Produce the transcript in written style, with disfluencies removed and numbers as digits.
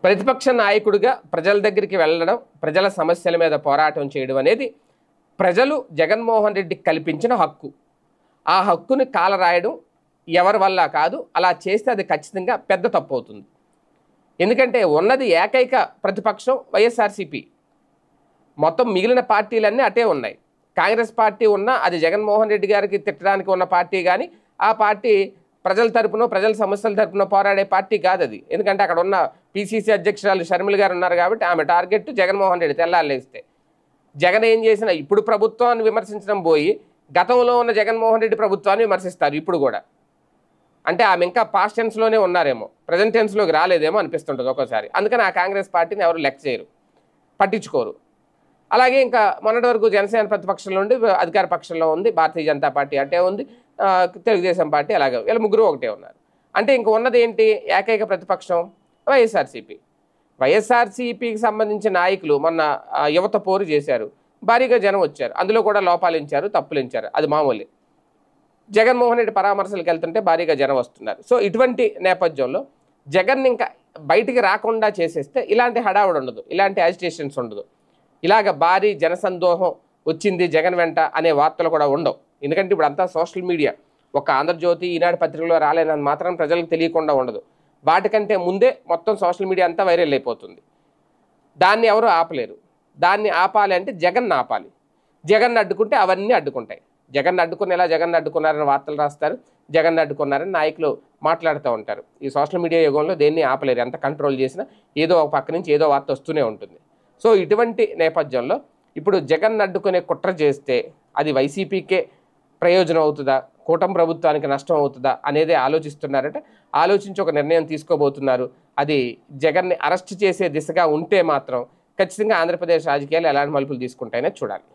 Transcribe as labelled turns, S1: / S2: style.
S1: ప్రతిపక్ష నాయకుడిగా ప్రజల దగ్గరికి వెళ్ళడం, ప్రజల సమస్యల మీద పోరాటం చేయడం అనేది ప్రజలు జగన్మోహన్ రెడ్డికి కల్పించిన హక్కు. ఆ హక్కుని కాలరాయడం ఎవరి వల్ల కాదు. అలా చేస్తే అది ఖచ్చితంగా పెద్ద తప్పు అవుతుంది. ఎందుకంటే ఉన్నది ఏకైక ప్రతిపక్షం వైఎస్ఆర్సీపీ. మొత్తం మిగిలిన పార్టీలన్నీ అటే ఉన్నాయి. కాంగ్రెస్ పార్టీ ఉన్నా అది జగన్మోహన్ రెడ్డి గారికి తిట్టడానికి ఉన్న పార్టీ, కానీ ఆ పార్టీ ప్రజల తరపున, ప్రజల సమస్యల తరపున పోరాడే పార్టీ కాదు అది. ఎందుకంటే అక్కడ ఉన్న పిసిసి అధ్యక్షురాలు షర్మిల గారు ఉన్నారు కాబట్టి ఆమె టార్గెట్ జగన్మోహన్ రెడ్డి. తెల్లాలేస్తే జగన్ ఏం చేసినా ఇప్పుడు ప్రభుత్వాన్ని విమర్శించడం పోయి గతంలో ఉన్న జగన్మోహన్ రెడ్డి ప్రభుత్వాన్ని విమర్శిస్తారు ఇప్పుడు కూడా. అంటే ఆమె ఇంకా పాస్ట్ టెన్స్లోనే ఉన్నారేమో, ప్రజెంట్ టెన్స్లోకి రాలేదేమో అనిపిస్తుంటుంది ఒక్కోసారి. అందుకని ఆ కాంగ్రెస్ పార్టీని ఎవరు లెక్క చేయరు, పట్టించుకోరు. అలాగే ఇంకా మొన్నటి వరకు జనసేన ప్రతిపక్షంలో ఉండి అధికార పక్షంలో ఉంది, భారతీయ జనతా పార్టీ అటే ఉంది, తెలుగుదేశం పార్టీ అలాగే, వీళ్ళ ముగ్గురు ఒకటే ఉన్నారు. అంటే ఇంక ఉన్నది ఏంటి? ఏకైక ప్రతిపక్షం వైఎస్ఆర్సీపీ. వైఎస్ఆర్సీపీకి సంబంధించిన నాయకులు మొన్న యువత పోరు చేశారు, భారీగా జనం వచ్చారు, అందులో కూడా లోపాలించారు, తప్పులించారు, అది మామూలే. జగన్మోహన్ రెడ్డి పరామర్శలకు వెళ్తుంటే భారీగా జనం వస్తున్నారు. సో ఇటువంటి నేపథ్యంలో జగన్ ఇంకా బయటికి రాకుండా చేసేస్తే ఇలాంటి హడావుడు ఉండదు, ఇలాంటి యాజిటేషన్స్ ఉండదు, ఇలాగ భారీ జనసందోహం వచ్చింది జగన్ వెంట అనే వార్తలు కూడా ఉండవు. ఎందుకంటే ఇప్పుడు అంతా సోషల్ మీడియా. ఒక ఆంధ్రజ్యోతి, ఈనాడు పత్రికలో రాలేనని మాత్రం ప్రజలకు తెలియకుండా ఉండదు. వాటికంటే ముందే మొత్తం సోషల్ మీడియా అంతా వైరల్ అయిపోతుంది. దాన్ని ఎవరు ఆపలేరు. దాన్ని ఆపాలి అంటే జగన్ ఆపాలి. జగన్ అడ్డుకుంటే అవన్నీ అడ్డుకుంటాయి. జగన్ అడ్డుకునేలా జగన్ అడ్డుకున్నారని వార్తలు రాస్తారు, జగన్ అడ్డుకున్నారని నాయకులు మాట్లాడుతూ ఉంటారు. ఈ సోషల్ మీడియా యుగంలో దేన్ని ఆపలేరు. ఎంత కంట్రోల్ చేసినా ఏదో ఒక పక్క నుంచి ఏదో వార్త వస్తూనే ఉంటుంది. సో ఇటువంటి నేపథ్యంలో ఇప్పుడు జగన్ అడ్డుకునే కుట్ర చేస్తే అది వైసీపీకే ప్రయోజనం అవుతుందా, కూటమి ప్రభుత్వానికి నష్టం అవుతుందా అనేది ఆలోచిస్తున్నారట. ఆలోచించి ఒక నిర్ణయం తీసుకోబోతున్నారు. అది జగన్ని అరెస్ట్ చేసే దిశగా ఉంటే మాత్రం ఖచ్చితంగా ఆంధ్రప్రదేశ్ రాజకీయాలు ఎలాంటి మలుపులు తీసుకుంటాయనే చూడాలి.